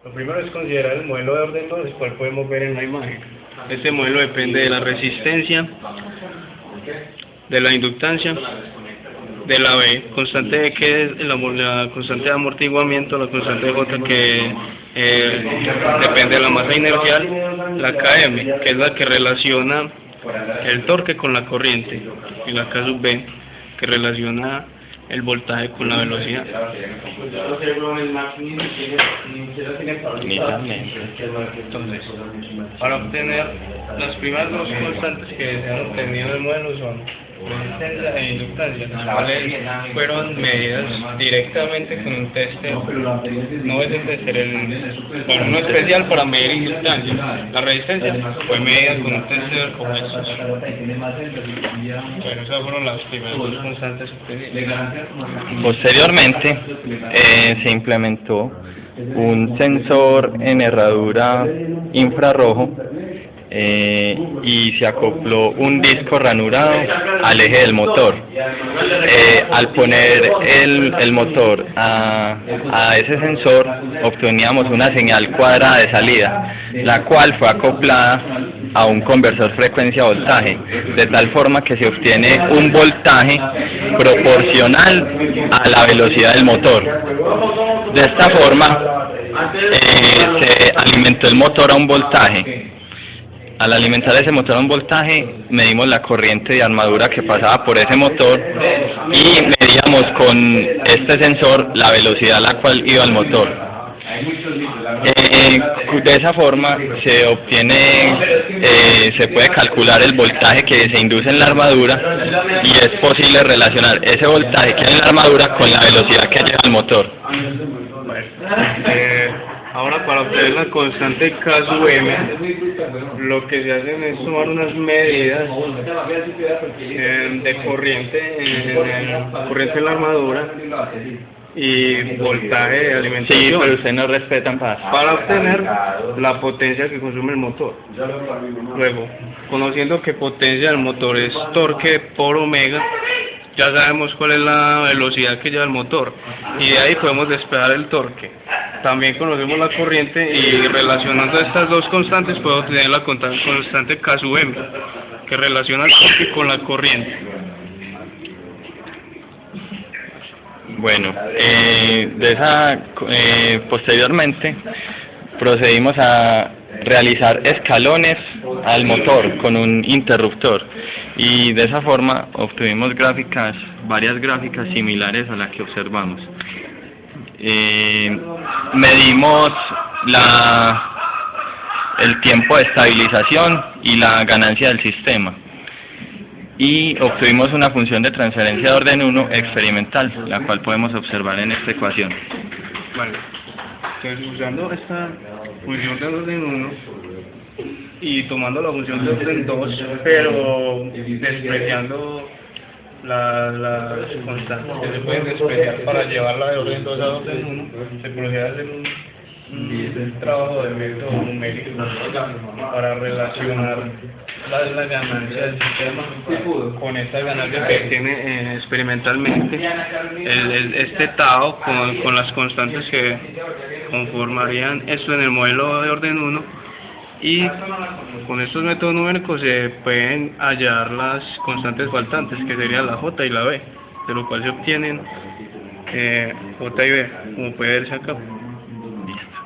Lo primero es considerar el modelo de orden 2, el cual podemos ver en la imagen. Este modelo depende de la resistencia, de la inductancia, de la B, constante de que es la constante de amortiguamiento, la constante de J que depende de la masa inercial, la Km, que es la que relaciona el torque con la corriente, y la K sub B, que relaciona el voltaje con la velocidad. Entonces, para obtener las primeras dos constantes que se han obtenido en el modelo son resistencia e inductancia, las cuales fueron medidas directamente con un tester, no es el tester, uno especial para medir inductancia. La resistencia fue medida con un tester como estos. Bueno, esas fueron las primeras dos constantes obtenidas. Posteriormente se implementó un sensor en herradura infrarrojo y se acopló un disco ranurado al eje del motor. Al poner el motor a ese sensor obteníamos una señal cuadrada de salida, la cual fue acoplada a un conversor frecuencia-voltaje, de tal forma que se obtiene un voltaje proporcional a la velocidad del motor. De esta forma se alimentó el motor a un voltaje. Al alimentar ese motor a un voltaje, medimos la corriente de armadura que pasaba por ese motor y medíamos con este sensor la velocidad a la cual iba el motor. De esa forma se obtiene, se puede calcular el voltaje que se induce en la armadura y es posible relacionar ese voltaje que hay en la armadura con la velocidad que lleva el motor. Ahora, para obtener la constante K sub M, lo que se hace es tomar unas medidas de corriente en la armadura y voltaje de alimentación. Sí, pero ustedes no respetan paz. Para obtener la potencia que consume el motor. Luego, conociendo que potencia del motor es torque por omega, ya sabemos cuál es la velocidad que lleva el motor y de ahí podemos despejar el torque. También conocemos la corriente y relacionando estas dos constantes podemos obtener la constante K sub M, que relaciona el torque con la corriente. Bueno, posteriormente procedimos a realizar escalones al motor con un interruptor y de esa forma obtuvimos varias gráficas similares a las que observamos. Medimos el tiempo de estabilización y la ganancia del sistema y obtuvimos una función de transferencia de orden 1 experimental, la cual podemos observar en esta ecuación. Vale. Entonces, usando esta función de orden 1 y tomando la función de orden 2, pero despreciando las constantes que se pueden despreciar para llevarla de orden 2 a orden 1, se procede a hacer un trabajo de método numérico para relacionar la ganancia del sistema con esta ganancia que tiene experimentalmente este Tao con las constantes que conformarían esto en el modelo de orden 1, y con estos métodos numéricos se pueden hallar las constantes faltantes, que serían la J y la B, de lo cual se obtienen J y B, como puede verse acá. Listo.